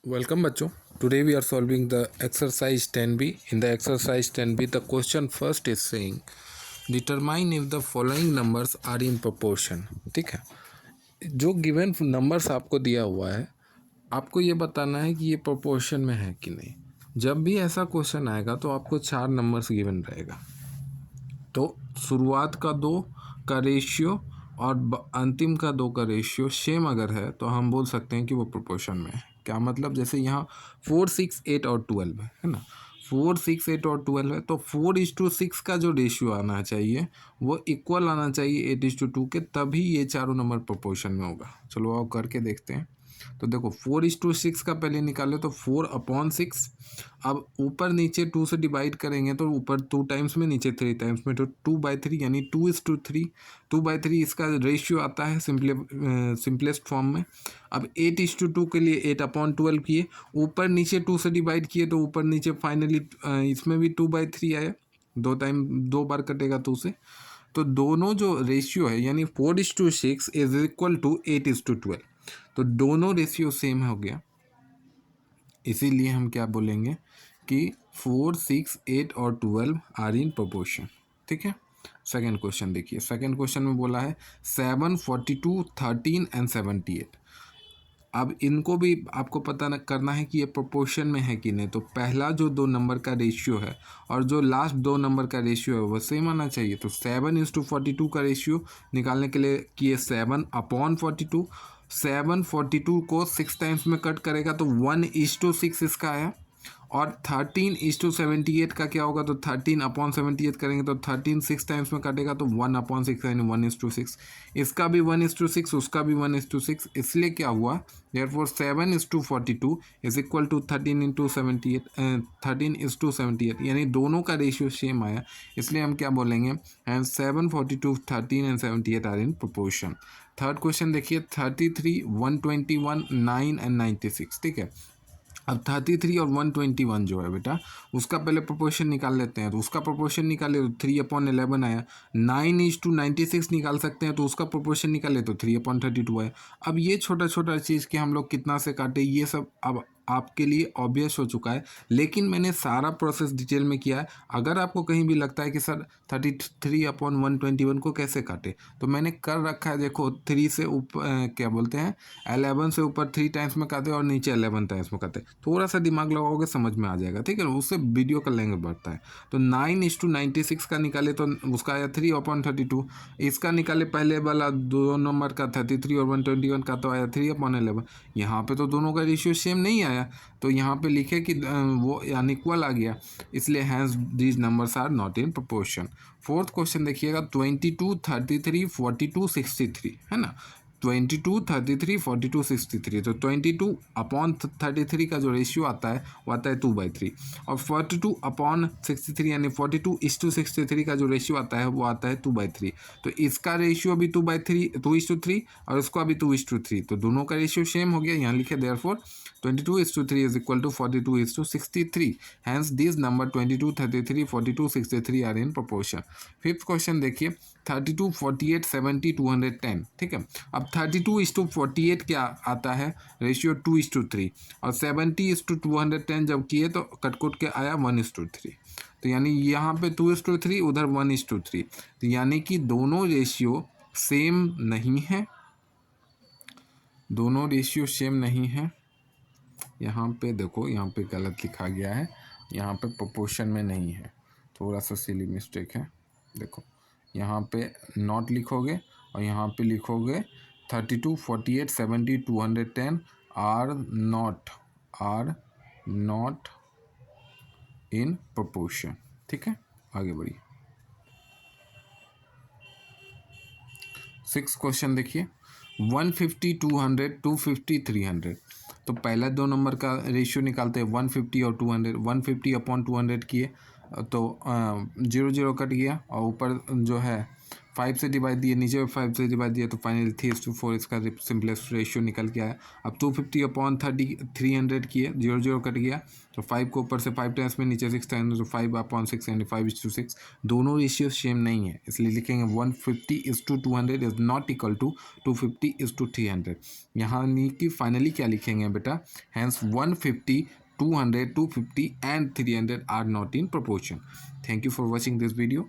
Welcome बच्चों. Today we are solving the exercise 10b. In the exercise 10b, the question first is saying determine if the following numbers are in proportion. ठीक है, जो given numbers आपको दिया हुआ है आपको ये बताना है कि ये प्रोपोर्शन में है कि नहीं. जब भी ऐसा क्वेश्चन आएगा तो आपको 4 नंबर्स गिवन रहेगा. तो शुरुआत का 2 का रेशियो और अंतिम का 2 का रेशियो सेम अगर है तो हम बोल सकते हैं कि वो प्रोपोर्शन में है. क्या मतलब, जैसे यहाँ 4, 6, 8 और 12 है ना. 4, 6, 8 और 12 है तो 4:6 का जो रेशियो आना चाहिए वो इक्वल आना चाहिए 8:2 के, तभी ये चारों नंबर प्रोपोर्शन में होगा. चलो आओ करके देखते हैं. तो देखो 4:6 का पहले निकाले तो 4/6. अब ऊपर नीचे 2 से डिवाइड करेंगे तो ऊपर 2 टाइम्स में, नीचे 3 टाइम्स में, तो 2/3 यानी 2:3. 2/3 इसका रेशियो आता है सिंपलेस्ट फॉर्म में. अब 8:2 के लिए 8/12 किए, ऊपर नीचे 2 से डिवाइड किए तो ऊपर नीचे फाइनली इसमें भी 2/3 आया. 2 बार कटेगा 2 से. तो दोनों जो रेशियो है यानी 4:6 इज इक्वल टू 8:12. तो दोनों रेशियो सेम हो गया, इसीलिए हम क्या बोलेंगे कि 4, 6, 8 और 12 आर इन प्रोपोर्शन. ठीक है. सेकेंड क्वेश्चन देखिए. सेकेंड क्वेश्चन में बोला है 7, 42, 13 एंड 78. अब इनको भी आपको पता करना है कि ये प्रोपोर्शन में है कि नहीं. तो पहला जो 2 नंबर का रेशियो है और जो लास्ट 2 नंबर का रेशियो है वो सेम आना चाहिए. तो 7:42 का रेशियो निकालने के लिए किए 7/42. 7/42 को 6 टाइम्स में कट करेगा तो 1:6 इसका आया. और 13:78 का क्या होगा, तो 13/78 करेंगे तो 13 6 टाइम्स में कटेगा तो 1/6 यानी 1:6. इसका भी 1:6, उसका भी 1:6. इसलिए क्या हुआ, therefore 7:42 इज इक्वल टू 13:78 यानी दोनों का रेशियो सेम आया. इसलिए हम क्या बोलेंगे, and 7, 42, 13 and 78 are in proportion. Third question देखिए 33, 121, 9 एंड 96. ठीक है. अब 33 और 121 जो है बेटा उसका पहले प्रोपोर्शन निकाल लेते हैं. तो उसका प्रोपोर्शन निकाले तो 3/11 आया. 9:96 निकाल सकते हैं तो उसका प्रोपोर्शन निकाले तो 3/32 आया. अब ये छोटा छोटा चीज़ कि हम लोग कितना से काटे ये सब अब आपके लिए ऑब्वियस हो चुका है, लेकिन मैंने सारा प्रोसेस डिटेल में किया है. अगर आपको कहीं भी लगता है कि सर 33/121 को कैसे काटे, तो मैंने कर रखा है. देखो 3 से ऊपर क्या बोलते हैं 11 से ऊपर 3 टाइम्स में काटे और नीचे 11 टाइम्स में काटे. थोड़ा सा दिमाग लगाओगे समझ में आ जाएगा. ठीक है, उससे वीडियो का लेंगे बढ़ता है. तो 9:96 का निकाले तो उसका आया 3/32. इसका निकाले पहले वाला 2 नंबर का 33 और 121 का तो आया 3/11. यहाँ पे तो दोनों का रेशियो सेम नहीं आया, तो यहाँ पे लिखे कि वो अनइक्वल आ गया. इसलिए hence these numbers are not in proportion. Fourth question देखिएगा 22, 33, 42, 63 है ना. 22, 33, 42, 63. तो 22/33 का जो रेशियो आता है वो आता है 2/3. और 42/63 यानी 42:63 का जो रेशियो आता है वो आता है 2/3. तो इसका रेशियो भी 2/3 और इसका भी 2:3. तो दोनों का रेशियो सेम हो गया. यहाँ लिखे therefore 22:3 is equal to 42:63. Hence this number 22, 33, 42, 63 are in proportion. Fifth question देखिए 32, 48, 70, 210. ठीक है. अब 32:48 क्या आता है रेशियो 2:3. और 70:210 जब किए तो कटकुट के आया 1:3. तो यानी यहाँ पे 2:3 उधर 1:3. तो यानी कि दोनों रेशियो सेम नहीं है. दोनों रेशियो सेम नहीं है. यहाँ पे देखो यहाँ पे गलत लिखा गया है, यहाँ पे प्रोपोर्शन में नहीं है. थोड़ा सा सिली मिस्टेक है. देखो यहाँ पे नॉट लिखोगे और यहाँ पे लिखोगे 32, 48, 70, 210 आर नॉट इन प्रोपोर्शन. ठीक है, आगे बढ़िए. 6 क्वेश्चन देखिए 150, 200, 250, 300. तो पहला 2 नंबर का रेशियो निकालते हैं 150 और 200. 150/200 किए तो 0 0 कट गया और ऊपर जो है 5 से डिवाइड दिए, नीचे में 5 से डिवाइड दिया, तो फाइनली 3:4 इसका सिंपलेस्ट रेशियो निकल के आया। अब 250/300 किए, 0 कट गया, तो 5 को ऊपर से 5 टाइम्स में, नीचे 6 टाइम्स, तो 5/6 यानी 5:6। दोनों रेशियो सेम नहीं है, इसलिए लिखेंगे 150:200 इज नॉट इक्वल टू 250:300। यहाँ नहीं कि फाइनली क्या लिखेंगे बेटा, hence 150, 200, 250 and 300 are not in proportion. Thank you for watching this video.